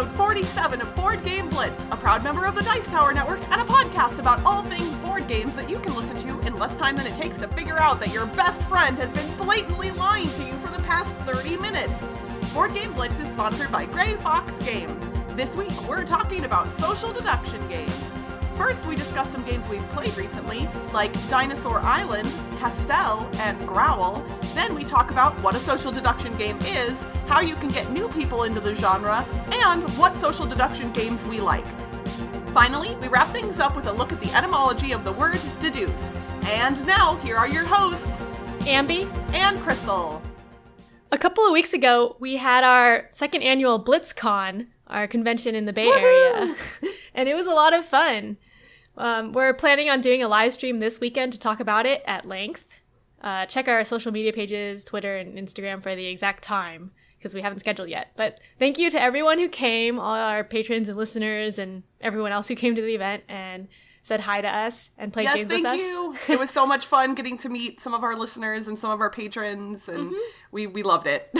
episode 47 of Board Game Blitz, a proud member of the Dice Tower Network and a podcast about all things board games that you can listen to in less time than it takes to figure out that your best friend has been blatantly lying to you for the past 30 minutes. Board Game Blitz is sponsored by Gray Fox Games. This week, we're talking about social deduction games. First, we discuss some games we've played recently, like Dinosaur Island, Castell, and GROWL. Then we talk about what a social deduction game is, how you can get new people into the genre, and what social deduction games we like. Finally, we wrap things up with a look at the etymology of the word deduce. And now, here are your hosts, Ambie and Crystal. A couple of weeks ago, we had our second annual BlitzCon, our convention in the Bay Area, and it was a lot of fun. We're planning on doing a live stream this weekend to talk about it at length. Check our social media pages, Twitter and Instagram for the exact time, because we haven't scheduled yet. But thank you to everyone who came, all our patrons and listeners and everyone else who came to the event and said hi to us and played games with us. Yes, thank you. It was so much fun getting to meet some of our listeners and some of our patrons, and we loved it.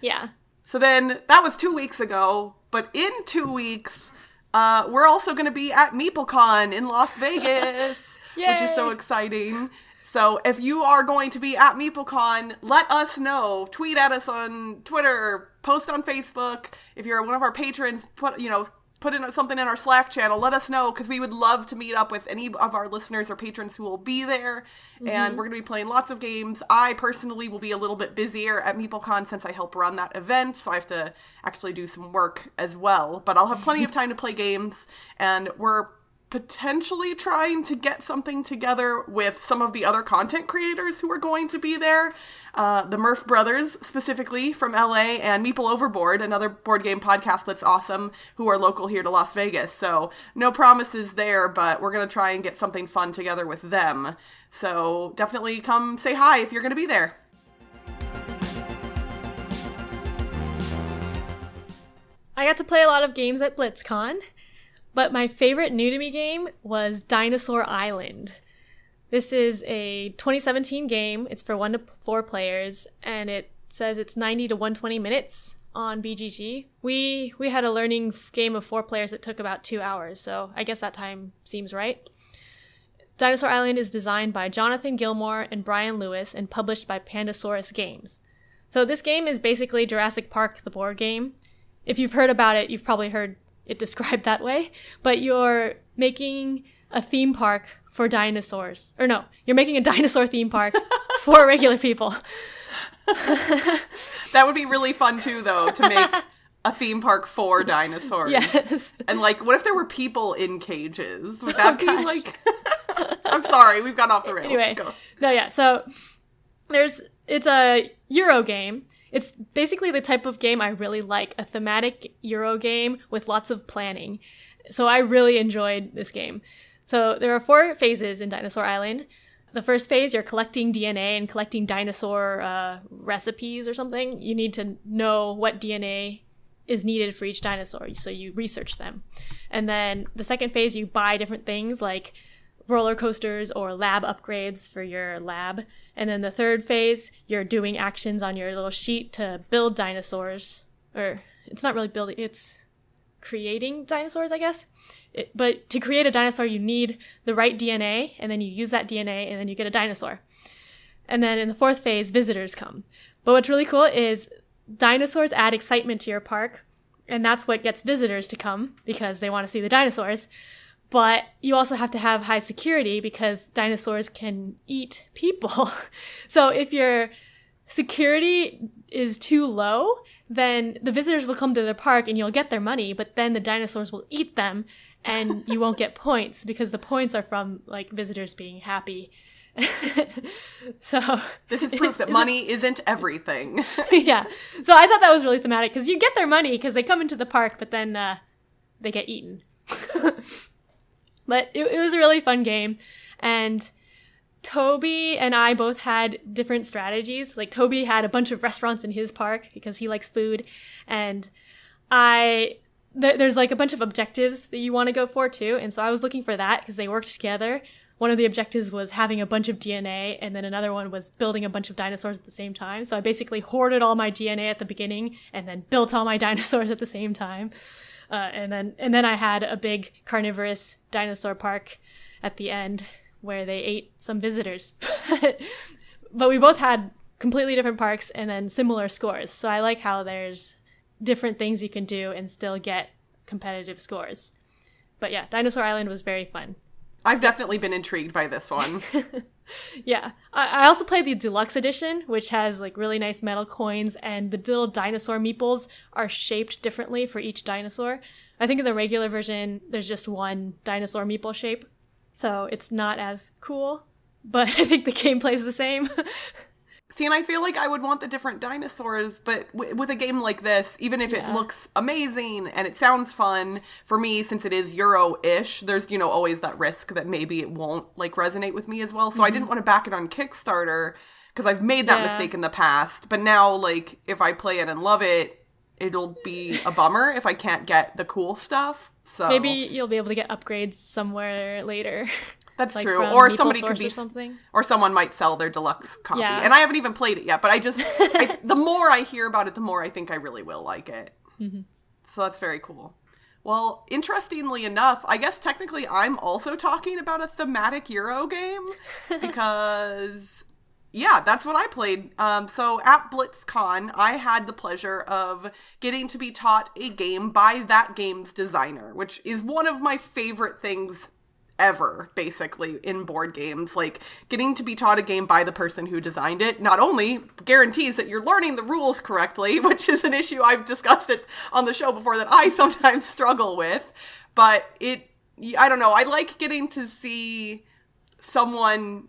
Yeah. So then, that was 2 weeks ago, but in 2 weeks, we're also going to be at MeepleCon in Las Vegas, which is so exciting. So if you are going to be at MeepleCon, let us know. Tweet at us on Twitter, post on Facebook. If you're one of our patrons, put in something in our Slack channel. Let us know, because we would love to meet up with any of our listeners or patrons who will be there. And we're going to be playing lots of games. I personally will be a little bit busier at MeepleCon since I help run that event, so I have to actually do some work as well. But I'll have plenty of time to play games, and we're potentially trying to get something together with some of the other content creators who are going to be there. The Murph Brothers, specifically, from LA, and Meeple Overboard, another board game podcast that's awesome, who are local here to Las Vegas. So no promises there, but we're going to try and get something fun together with them. So definitely come say hi if you're going to be there. I got to play a lot of games at BlitzCon. But my favorite new-to-me game was Dinosaur Island. This is a 2017 game. It's for 1 to 4 players, and it says it's 90 to 120 minutes on BGG. We had a learning game of 4 players that took about 2 hours, so I guess that time seems right. Dinosaur Island is designed by Jonathan Gilmore and Brian Lewis and published by Pandasaurus Games. So this game is basically Jurassic Park, the board game. If you've heard about it, you've probably heard it described that way, but you're making a theme park for dinosaurs. Or no, you're making a dinosaur theme park for regular people. That would be really fun too, though, to make a theme park for dinosaurs. Yes. And what if there were people in cages? Would that be I'm sorry, we've gone off the rails. Anyway, Go. No, yeah, so it's a Euro game. It's basically the type of game I really like, a thematic Euro game with lots of planning. So I really enjoyed this game. So there are 4 phases in Dinosaur Island. The first phase, you're collecting DNA and collecting dinosaur recipes or something. You need to know what DNA is needed for each dinosaur, so you research them. And then the second phase, you buy different things like roller coasters or lab upgrades for your lab. And then the third phase, you're doing actions on your little sheet to build dinosaurs. Or it's not really building, it's creating dinosaurs, I guess. But to create a dinosaur, you need the right DNA, and then you use that DNA, and then you get a dinosaur. And then in the fourth phase, visitors come. But what's really cool is dinosaurs add excitement to your park, and that's what gets visitors to come, because they want to see the dinosaurs. But you also have to have high security because dinosaurs can eat people. So if your security is too low, then the visitors will come to the park and you'll get their money, but then the dinosaurs will eat them and you won't get points because the points are from visitors being happy. So this is proof that money isn't everything. Yeah. So I thought that was really thematic because you get their money because they come into the park, but then they get eaten. But it was a really fun game, and Toby and I both had different strategies. Toby had a bunch of restaurants in his park because he likes food, and there's a bunch of objectives that you want to go for too, and so I was looking for that because they worked together. one of the objectives was having a bunch of DNA, and then another one was building a bunch of dinosaurs at the same time. So I basically hoarded all my DNA at the beginning and then built all my dinosaurs at the same time. And then I had a big carnivorous dinosaur park at the end where they ate some visitors. But we both had completely different parks and then similar scores. So I like how there's different things you can do and still get competitive scores. But yeah, Dinosaur Island was very fun. I've definitely been intrigued by this one. Yeah. I also played the deluxe edition, which has like really nice metal coins, and the little dinosaur meeples are shaped differently for each dinosaur. I think in the regular version, there's just one dinosaur meeple shape, so it's not as cool, but I think the gameplay is the same. See, and I feel like I would want the different dinosaurs, but with a game like this, even if it looks amazing and it sounds fun, for me, since it is Euro-ish, there's, always that risk that maybe it won't, resonate with me as well. So I didn't want to back it on Kickstarter, because I've made that mistake in the past. But now, if I play it and love it, it'll be a bummer if I can't get the cool stuff. So maybe you'll be able to get upgrades somewhere later. That's true. Or somebody could be, or something. Or someone might sell their deluxe copy. Yeah. And I haven't even played it yet, but the more I hear about it, the more I think I really will like it. Mm-hmm. So that's very cool. Well, interestingly enough, I guess technically I'm also talking about a thematic Euro game because, yeah, that's what I played. So at BlitzCon, I had the pleasure of getting to be taught a game by that game's designer, which is one of my favorite things ever, basically, in board games. Getting to be taught a game by the person who designed it not only guarantees that you're learning the rules correctly, which is an issue I've discussed it on the show before that I sometimes struggle with, but I don't know, I like getting to see someone,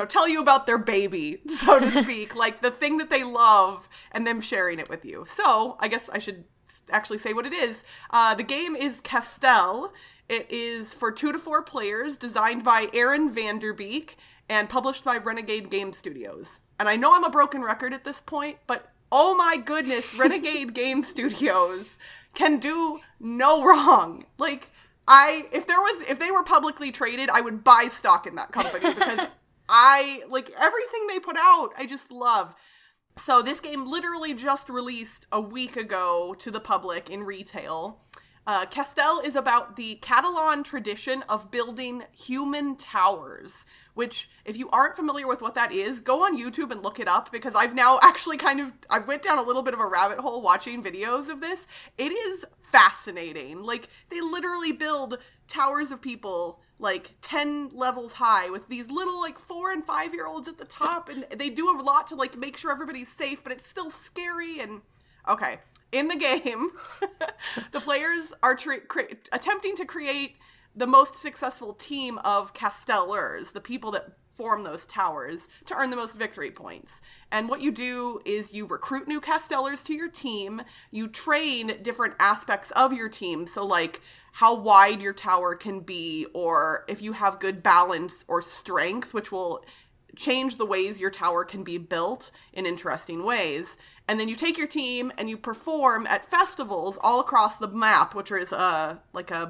tell you about their baby, so to speak, the thing that they love, and them sharing it with you. So, I guess I should actually say what it is. The game is Castell. It is for 2 to 4 players, designed by Aaron Vanderbeek, and published by Renegade Game Studios. And I know I'm a broken record at this point, but oh my goodness, Renegade Game Studios can do no wrong. If they were publicly traded, I would buy stock in that company because everything they put out, I just love. So this game literally just released a week ago to the public in retail. Castell is about the Catalan tradition of building human towers, which, if you aren't familiar with what that is, go on YouTube and look it up, because I've now actually I went down a little bit of a rabbit hole watching videos of this. It is fascinating. They literally build towers of people 10 levels high with these little 4 and 5-year-olds at the top, and they do a lot to make sure everybody's safe, but it's still scary. And okay, in the game, the players are attempting to create the most successful team of Castellers, the people that form those towers, to earn the most victory points. And what you do is you recruit new Castellers to your team, you train different aspects of your team, so how wide your tower can be, or if you have good balance or strength, which will change the ways your tower can be built in interesting ways. And then you take your team and you perform at festivals all across the map, which is a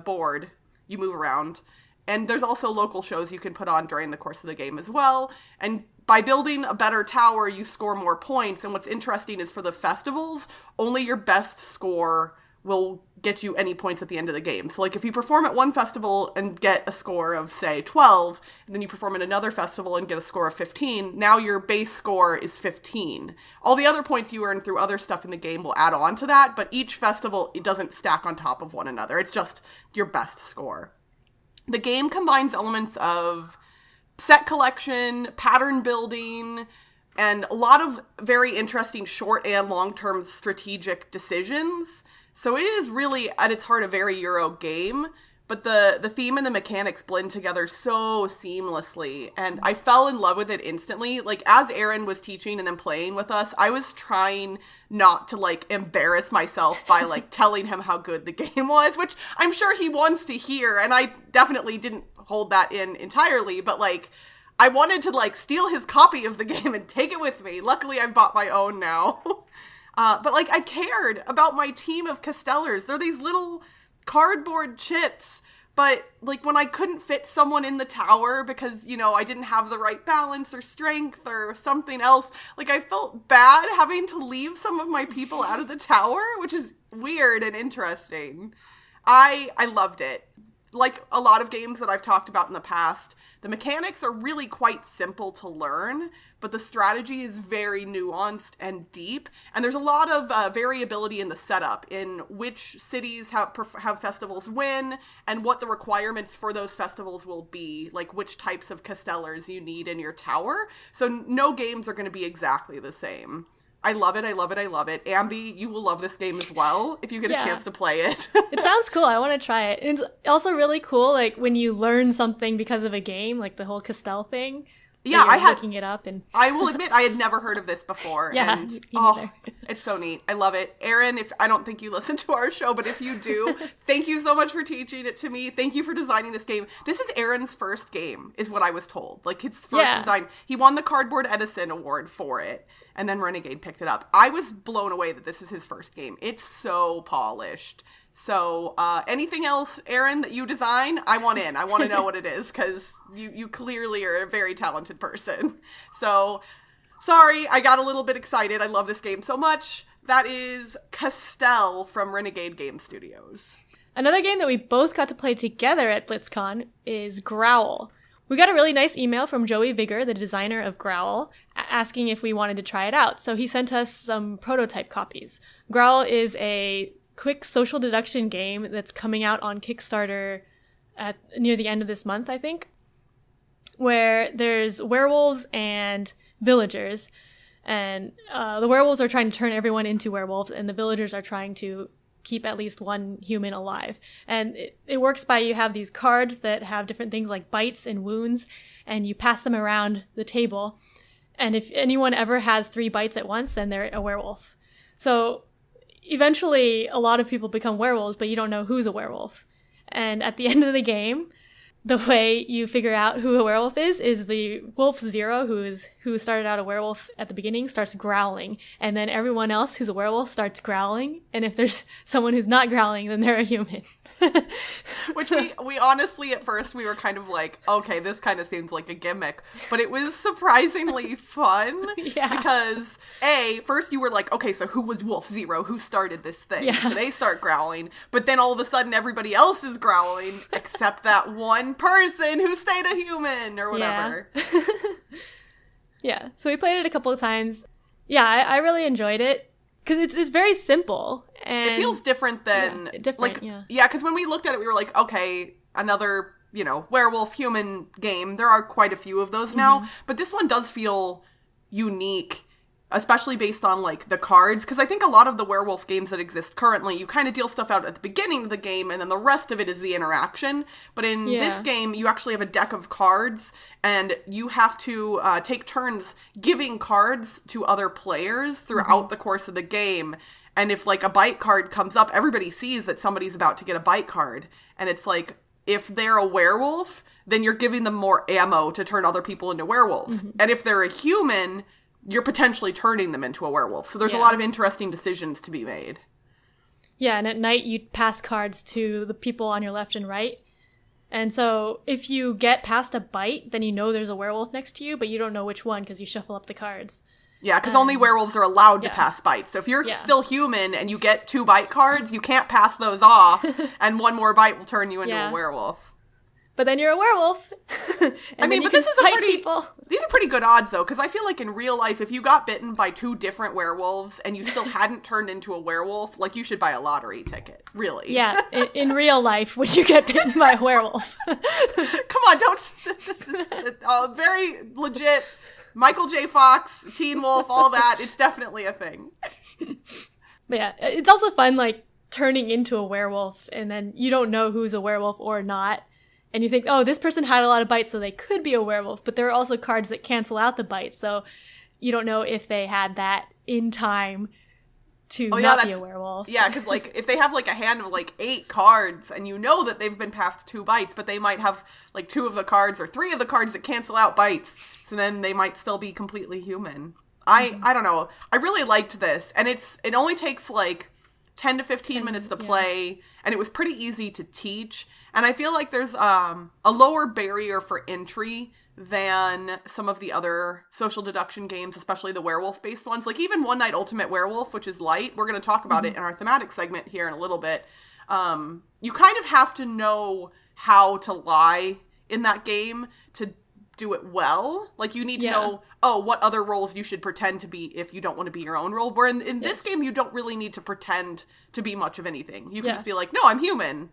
board you move around. And there's also local shows you can put on during the course of the game as well. And by building a better tower, you score more points. And what's interesting is for the festivals, only your best score will get you any points at the end of the game. So if you perform at one festival and get a score of, say, 12, and then you perform at another festival and get a score of 15, now your base score is 15. All the other points you earn through other stuff in the game will add on to that, but each festival, it doesn't stack on top of one another. It's just your best score. The game combines elements of set collection, pattern building, and a lot of very interesting short and long-term strategic decisions. So it is really, at its heart, a very Euro game, but the theme and the mechanics blend together so seamlessly, and I fell in love with it instantly. As Aaron was teaching and then playing with us, I was trying not to, embarrass myself by, telling him how good the game was, which I'm sure he wants to hear, and I definitely didn't hold that in entirely, but, I wanted to, steal his copy of the game and take it with me. Luckily, I've bought my own now. But I cared about my team of Castellers. They're these little cardboard chits, But, like, when I couldn't fit someone in the tower because, you know, I didn't have the right balance or strength or something else, like, I felt bad having to leave some of my people out of the tower, which is weird and interesting. I loved it. Like a lot of games that I've talked about in the past, the mechanics are really quite simple to learn, but the strategy is very nuanced and deep. And there's a lot of variability in the setup, in which cities have festivals win, and what the requirements for those festivals will be, like which types of castellers you need in your tower. So no games are going to be exactly the same. I love it, I love it, I love it. Ambie, you will love this game as well if you get a chance to play it. It sounds cool. I want to try it. And it's also really cool, like, when you learn something because of a game, like the whole Castell thing. Yeah, I had looking it up, and I will admit I had never heard of this before. Yeah, and me neither. It's so neat. I love it. Erin, if I don't think you listen to our show, but if you do, thank you so much for teaching it to me. Thank you for designing this game. This is Erin's first game, is what I was told. Like, his first design. He won the Cardboard Edison Award for it, and then Renegade picked it up. I was blown away that this is his first game. It's so polished. So, anything else, Erin, that you design? I want in. I want to know what it is, because you clearly are a very talented person. So, sorry, I got a little bit excited. I love this game so much. That is Castell from Renegade Game Studios. Another game that we both got to play together at BlitzCon is GROWL. We got a really nice email from Joey Vigor, the designer of GROWL, asking if we wanted to try it out. So he sent us some prototype copies. GROWL is a quick social deduction game that's coming out on Kickstarter at near the end of this month, I think, where there's werewolves and villagers, and the werewolves are trying to turn everyone into werewolves, and the villagers are trying to keep at least one human alive. And it works by, you have these cards that have different things like bites and wounds, and you pass them around the table, and if anyone ever has 3 bites at once, then they're a werewolf. So eventually, a lot of people become werewolves, but you don't know who's a werewolf. And at the end of the game, the way you figure out who a werewolf is the wolf zero, who started out a werewolf at the beginning, starts growling. And then everyone else who's a werewolf starts growling. And if there's someone who's not growling, then they're a human. Which we honestly, at first, we were kind of like, okay, this kind of seems like a gimmick. But it was surprisingly fun. Yeah. Because, first you were like, okay, so who was Wolf Zero? Who started this thing? Yeah. So they start growling. But then all of a sudden, everybody else is growling, except that one person who stayed a human, or whatever. Yeah. Yeah. So we played it a couple of times. Yeah, I really enjoyed it. Because it's very simple. And it feels different than... Yeah, because when we looked at it, we were like, okay, another, werewolf human game. There are quite a few of those now. But this one does feel unique, especially based on, like, the cards. Because I think a lot of the werewolf games that exist currently, you kind of deal stuff out at the beginning of the game, and then the rest of it is the interaction. But in this game, you actually have a deck of cards, and you have to take turns giving cards to other players throughout the course of the game. And if, like, a bite card comes up, everybody sees that somebody's about to get a bite card. And it's like, if they're a werewolf, then you're giving them more ammo to turn other people into werewolves. And if they're a human, you're potentially turning them into a werewolf. So there's a lot of interesting decisions to be made. Yeah, and at night you pass cards to the people on your left and right. And so if you get past a bite, then you know there's a werewolf next to you, but you don't know which one because you shuffle up the cards. Yeah, because only werewolves are allowed to pass bites. So if you're still human and you get 2 bite cards, you can't pass those off, and one more bite will turn you into a werewolf. But then you're a werewolf. I mean, but this is these are pretty good odds, though, because I feel like in real life, if you got bitten by 2 different werewolves and you still hadn't turned into a werewolf, like, you should buy a lottery ticket, really. Yeah, in real life, would you get bitten by a werewolf? Come on, don't... This is very legit. Michael J. Fox, Teen Wolf, all that. It's definitely a thing. But yeah, it's also fun, like, turning into a werewolf, and then you don't know who's a werewolf or not. And you think, oh, this person had a lot of bites, so they could be a werewolf. But there are also cards that cancel out the bites, so you don't know if they had that in time to not be a werewolf. Yeah, because, like, if they have, like, a hand of, like, 8 cards, and you know that they've been past 2 bites, but they might have, like, 2 of the cards or 3 of the cards that cancel out bites, so then they might still be completely human. I don't know. I really liked this, and it only takes, like, 10 to 15 minutes to play, and it was pretty easy to teach. And I feel like there's a lower barrier for entry than some of the other social deduction games, especially the werewolf-based ones. Like even One Night Ultimate Werewolf, which is light. We're going to talk about it in our thematic segment here in a little bit. You kind of have to know how to lie in that game to do it well. Like you need to know, what other roles you should pretend to be if you don't want to be your own role. Where in this game, you don't really need to pretend to be much of anything. You can just be like, no, I'm human.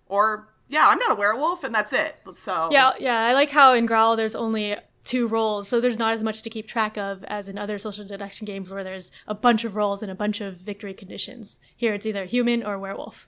Or, yeah, I'm not a werewolf, and that's it. So Yeah, I like how in GROWL there's only 2 roles, so there's not as much to keep track of as in other social deduction games where there's a bunch of roles and a bunch of victory conditions. Here it's either human or werewolf.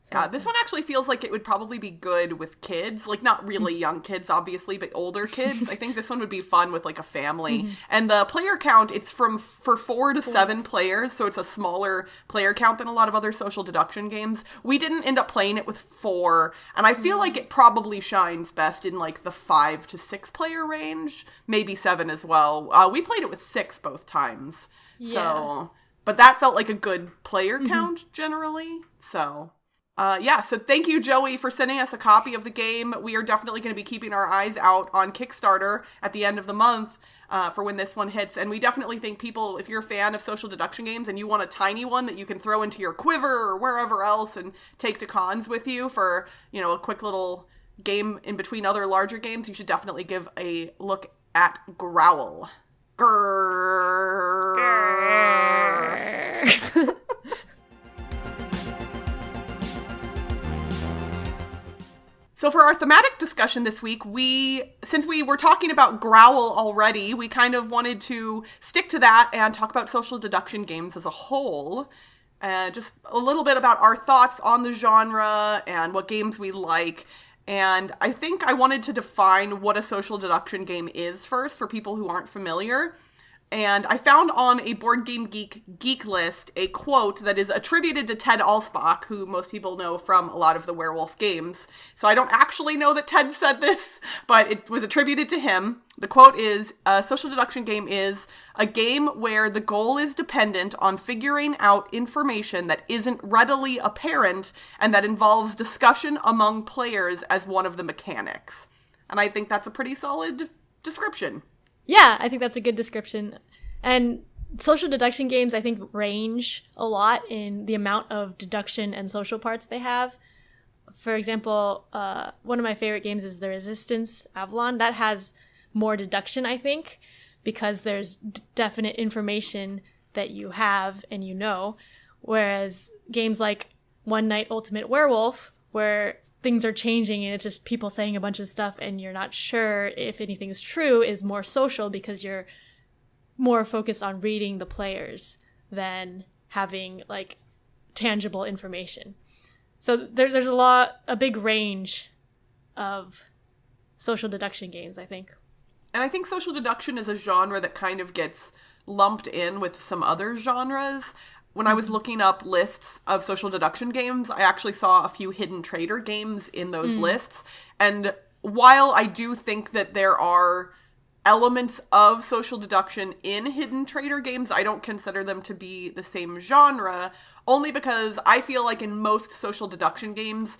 So yeah, this one actually feels like it would probably be good with kids. Like, not really young kids, obviously, but older kids. I think this one would be fun with, like, a family. And the player count, it's for 4 to 7 players, so it's a smaller player count than a lot of other social deduction games. We didn't end up playing it with 4, and I feel like it probably shines best in, like, the 5 to 6 player range. Maybe 7 as well. We played it with 6 both times. Yeah. So, but that felt like a good player count, generally. So... so thank you, Joey, for sending us a copy of the game. We are definitely going to be keeping our eyes out on Kickstarter at the end of the month for when this one hits. And we definitely think people, if you're a fan of social deduction games and you want a tiny one that you can throw into your quiver or wherever else and take to cons with you for, a quick little game in between other larger games, you should definitely give a look at GROWL. Grrr. So for our thematic discussion this week, since we were talking about GROWL already, we kind of wanted to stick to that and talk about social deduction games as a whole. Just a little bit about our thoughts on the genre and what games we like. And I think I wanted to define what a social deduction game is first for people who aren't familiar. And I found on a Board Game Geek list a quote that is attributed to Ted Alspach, who most people know from a lot of the Werewolf games. So I don't actually know that Ted said this, but it was attributed to him. The quote is, "A social deduction game is a game where the goal is dependent on figuring out information that isn't readily apparent and that involves discussion among players as one of the mechanics." And I think that's a pretty solid description. Yeah, I think that's a good description. And social deduction games, I think, range a lot in the amount of deduction and social parts they have. For example, one of my favorite games is The Resistance, Avalon. That has more deduction, I think, because there's definite information that you have and you know. Whereas games like One Night Ultimate Werewolf, where things are changing and it's just people saying a bunch of stuff and you're not sure if anything is true, is more social because you're more focused on reading the players than having like tangible information. So there's a big range of social deduction games, I think. And I think social deduction is a genre that kind of gets lumped in with some other genres. When I was looking up lists of social deduction games, I actually saw a few Hidden Trader games in those lists. And while I do think that there are elements of social deduction in Hidden Trader games, I don't consider them to be the same genre, only because I feel like in most social deduction games,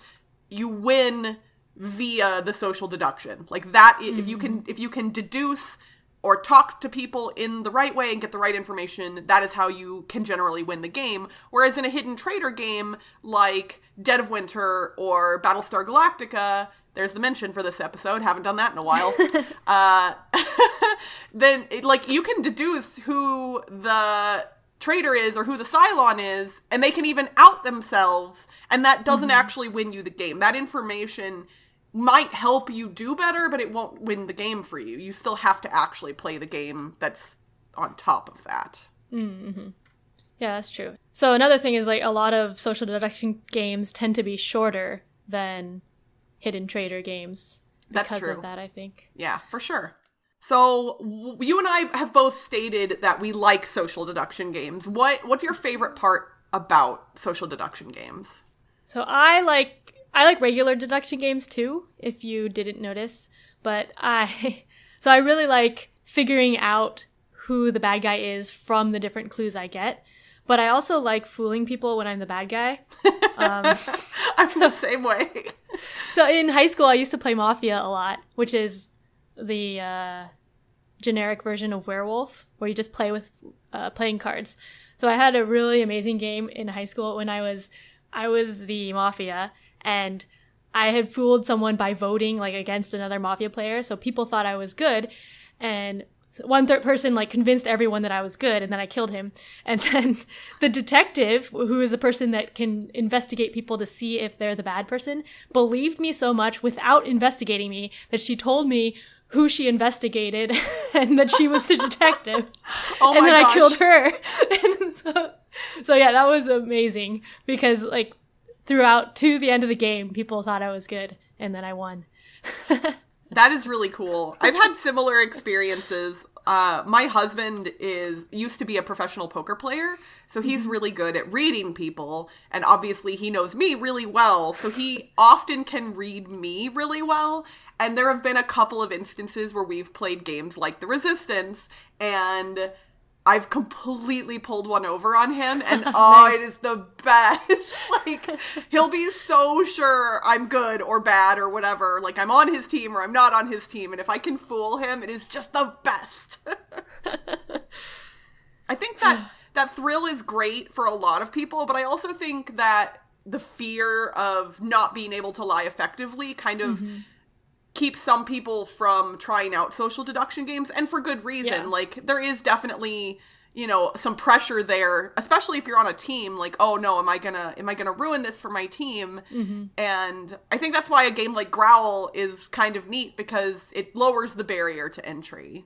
you win via the social deduction. Like that, if you can deduce or talk to people in the right way and get the right information, that is how you can generally win the game. Whereas in a Hidden Trader game like Dead of Winter or Battlestar Galactica, there's the mention for this episode, haven't done that in a while, then you can deduce who the traitor is or who the Cylon is, and they can even out themselves, and that doesn't actually win you the game. That information might help you do better, but it won't win the game for you. You still have to actually play the game that's on top of that. Mm-hmm. Yeah, that's true. So another thing is like a lot of social deduction games tend to be shorter than Hidden Trader games because of that, I think. Yeah, for sure. So you and I have both stated that we like social deduction games. What's your favorite part about social deduction games? So I like regular deduction games too, if you didn't notice. But I really like figuring out who the bad guy is from the different clues I get. but I also like fooling people when I'm the bad guy. I'm the same way. So in high school, I used to play Mafia a lot, which is the generic version of Werewolf, where you just play with playing cards. So I had a really amazing game in high school when I was the Mafia, and I had fooled someone by voting like against another Mafia player, so people thought I was good, and one third person like convinced everyone that I was good, and then I killed him. And then the detective, who is the person that can investigate people to see if they're the bad person, believed me so much without investigating me that she told me who she investigated and that she was the detective. And then I killed her. And so yeah, that was amazing because like throughout to the end of the game, people thought I was good, and then I won. That is really cool. I've had similar experiences. My husband used to be a professional poker player, so he's really good at reading people, and obviously he knows me really well, so he often can read me really well, and there have been a couple of instances where we've played games like The Resistance, and I've completely pulled one over on him, and nice. It is the best. Like, he'll be so sure I'm good or bad or whatever. Like, I'm on his team or I'm not on his team, and if I can fool him, it is just the best. I think that thrill is great for a lot of people, but I also think that the fear of not being able to lie effectively kind of keeps some people from trying out social deduction games, and for good reason. Yeah. Like, there is definitely, some pressure there, especially if you're on a team, like, oh no, am I gonna ruin this for my team? And I think that's why a game like GROWL is kind of neat, because it lowers the barrier to entry.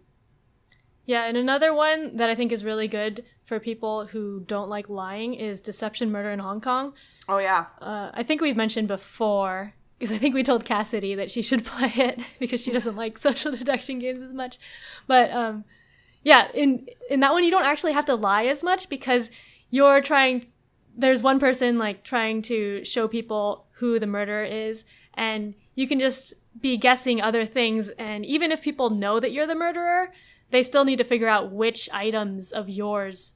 Yeah, and another one that I think is really good for people who don't like lying is Deception, Murder in Hong Kong. Oh yeah. I think we've mentioned before, because I think we told Cassidy that she should play it because she doesn't like social deduction games as much. But yeah, in that one, you don't actually have to lie as much, because there's one person like trying to show people who the murderer is, and you can just be guessing other things. And even if people know that you're the murderer, they still need to figure out which items of yours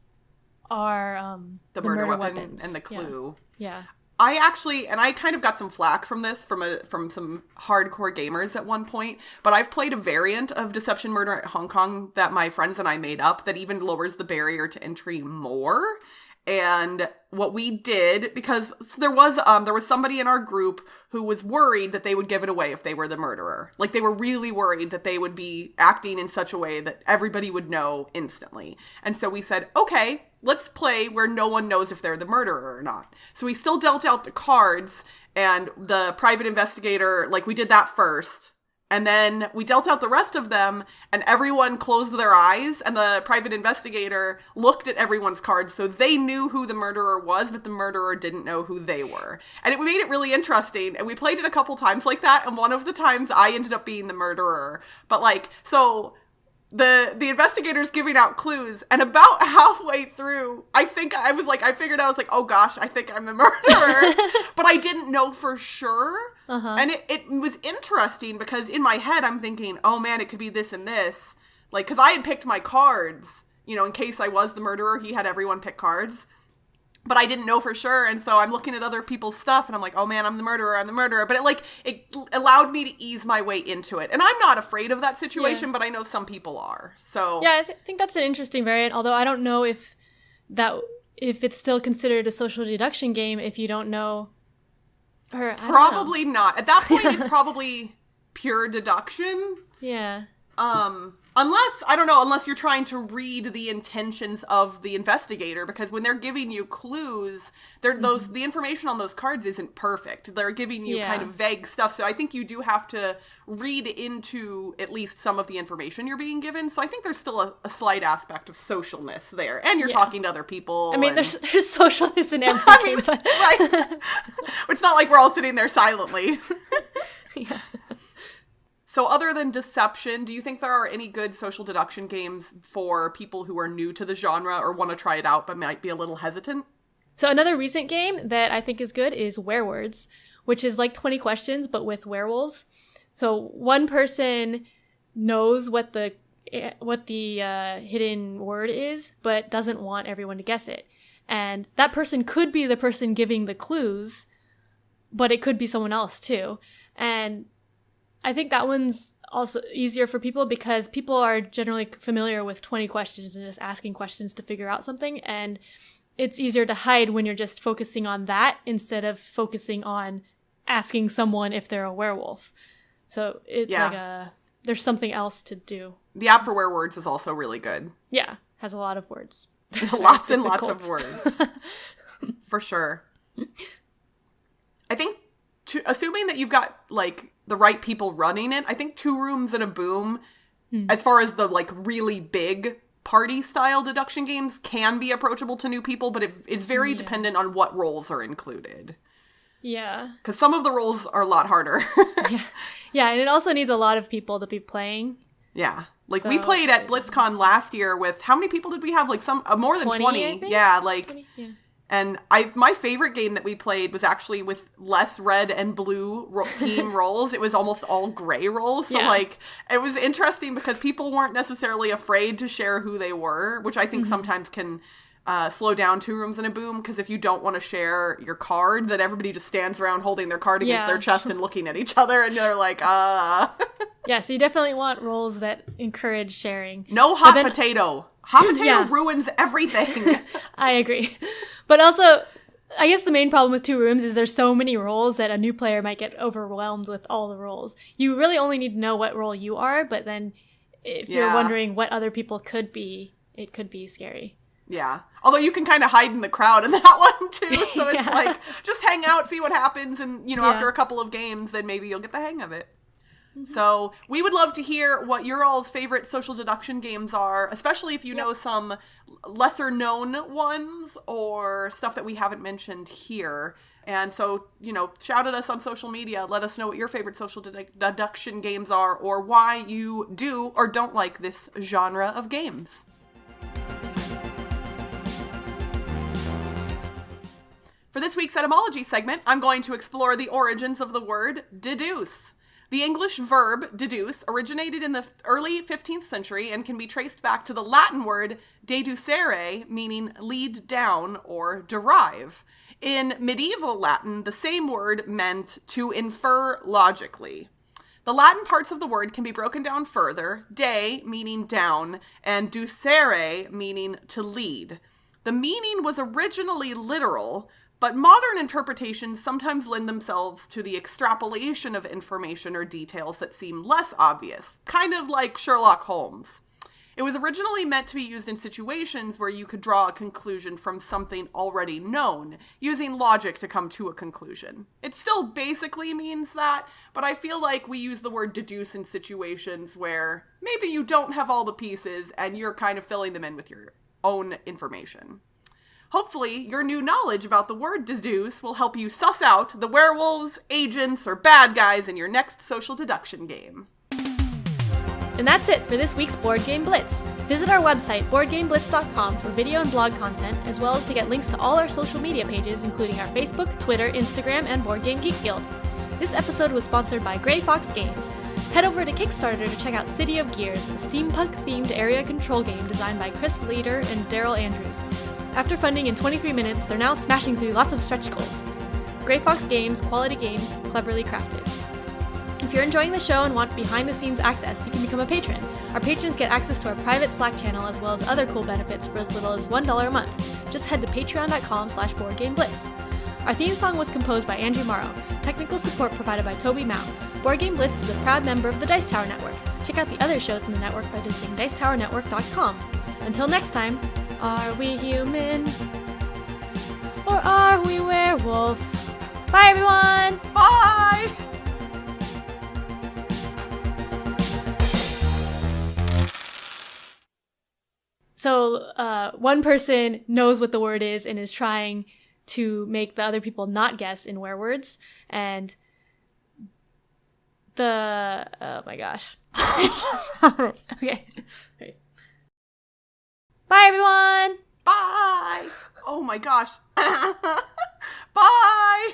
are the murder weapons and the clue. Yeah. I kind of got some flack from this from some hardcore gamers at one point, but I've played a variant of Deception, Murder at Hong Kong that my friends and I made up that even lowers the barrier to entry more. And what we did, because there was somebody in our group who was worried that they would give it away if they were the murderer. Like, they were really worried that they would be acting in such a way that everybody would know instantly. And so we said, okay, let's play where no one knows if they're the murderer or not. So we still dealt out the cards, and the private investigator, like, we did that first. And then we dealt out the rest of them, and everyone closed their eyes, and the private investigator looked at everyone's cards, so they knew who the murderer was, but the murderer didn't know who they were. And it made it really interesting, and we played it a couple times like that, and one of the times I ended up being the murderer. But, like, so the investigator's giving out clues, and about halfway through, I figured out, I was like, oh gosh, I think I'm the murderer, but I didn't know for sure. And it was interesting, because in my head, I'm thinking, oh man, it could be this and this. Like, because I had picked my cards, in case I was the murderer, he had everyone pick cards. But I didn't know for sure, and so I'm looking at other people's stuff, and I'm like, oh man, I'm the murderer. But it allowed me to ease my way into it. And I'm not afraid of that situation, but I know some people are. So yeah, I think that's an interesting variant, although I don't know if it's still considered a social deduction game if you don't know her. Probably not. At that point, it's probably pure deduction. Yeah. Unless you're trying to read the intentions of the investigator, because when they're giving you clues, the information on those cards isn't perfect. They're giving you kind of vague stuff. So I think you do have to read into at least some of the information you're being given. So I think there's still a slight aspect of socialness there. And you're talking to other people. I mean, there's socialness in everything. Right. It's not like we're all sitting there silently. Yeah. So other than Deception, do you think there are any good social deduction games for people who are new to the genre or want to try it out but might be a little hesitant? So another recent game that I think is good is Werewords, which is like 20 questions but with werewolves. So one person knows what the hidden word is but doesn't want everyone to guess it. And that person could be the person giving the clues, but it could be someone else too. And I think that one's also easier for people because people are generally familiar with 20 questions and just asking questions to figure out something. And it's easier to hide when you're just focusing on that instead of focusing on asking someone if they're a werewolf. So it's there's something else to do. The app for Werewords is also really good. Yeah, has a lot of words. Lots and lots of words. For sure. I think, assuming that you've got, like, the right people running it, I think 2 Rooms and a Boom, as far as the, like, really big party-style deduction games, can be approachable to new people, but it's very dependent on what roles are included. Yeah. Because some of the roles are a lot harder. Yeah, and it also needs a lot of people to be playing. Yeah. Like, we played at BlitzCon last year with, how many people did we have? Like, more than 20. I think? Yeah, like... 20, yeah. And my favorite game that we played was actually with less red and blue team roles. It was almost all gray roles. So, like, it was interesting because people weren't necessarily afraid to share who they were, which I think sometimes can slow down 2 Rooms and a Boom. Because if you don't want to share your card, then everybody just stands around holding their card against their chest and looking at each other. And they're like, Yeah, so you definitely want roles that encourage sharing. No hot potato. Hot potato ruins everything. I agree. But also, I guess the main problem with 2 Rooms is there's so many roles that a new player might get overwhelmed with all the roles. You really only need to know what role you are, but then if you're wondering what other people could be, it could be scary. Yeah. Although you can kind of hide in the crowd in that one, too. So it's like, just hang out, see what happens, and, after a couple of games, then maybe you'll get the hang of it. So we would love to hear what your all's favorite social deduction games are, especially if you know some lesser known ones or stuff that we haven't mentioned here. And so, shout at us on social media. Let us know what your favorite social deduction games are or why you do or don't like this genre of games. For this week's etymology segment, I'm going to explore the origins of the word deduce. The English verb deduce originated in the early 15th century and can be traced back to the Latin word deducere, meaning lead down or derive. In medieval Latin, the same word meant to infer logically. The Latin parts of the word can be broken down further, de meaning down, and ducere meaning to lead. The meaning was originally literal, but modern interpretations sometimes lend themselves to the extrapolation of information or details that seem less obvious, kind of like Sherlock Holmes. It was originally meant to be used in situations where you could draw a conclusion from something already known, using logic to come to a conclusion. It still basically means that, but I feel like we use the word deduce in situations where maybe you don't have all the pieces and you're kind of filling them in with your own information. Hopefully, your new knowledge about the word deduce will help you suss out the werewolves, agents, or bad guys in your next social deduction game. And that's it for this week's Board Game Blitz. Visit our website, boardgameblitz.com, for video and blog content, as well as to get links to all our social media pages, including our Facebook, Twitter, Instagram, and Board Game Geek Guild. This episode was sponsored by Grey Fox Games. Head over to Kickstarter to check out City of Gears, a steampunk-themed area control game designed by Chris Leader and Daryl Andrews. After funding in 23 minutes, they're now smashing through lots of stretch goals. Grey Fox Games, quality games, cleverly crafted. If you're enjoying the show and want behind-the-scenes access, you can become a patron. Our patrons get access to our private Slack channel as well as other cool benefits for as little as $1 a month. Just head to patreon.com/boardgameblitz. Our theme song was composed by Andrew Morrow. Technical support provided by Toby Mao. Board Game Blitz is a proud member of the Dice Tower Network. Check out the other shows in the network by visiting dicetowernetwork.com. Until next time, are we human? Or are we werewolf? Bye, everyone! Bye! So, one person knows what the word is and is trying to make the other people not guess in Werewords, and oh my gosh. Okay. Right. Bye, everyone! Bye! Oh my gosh. Bye!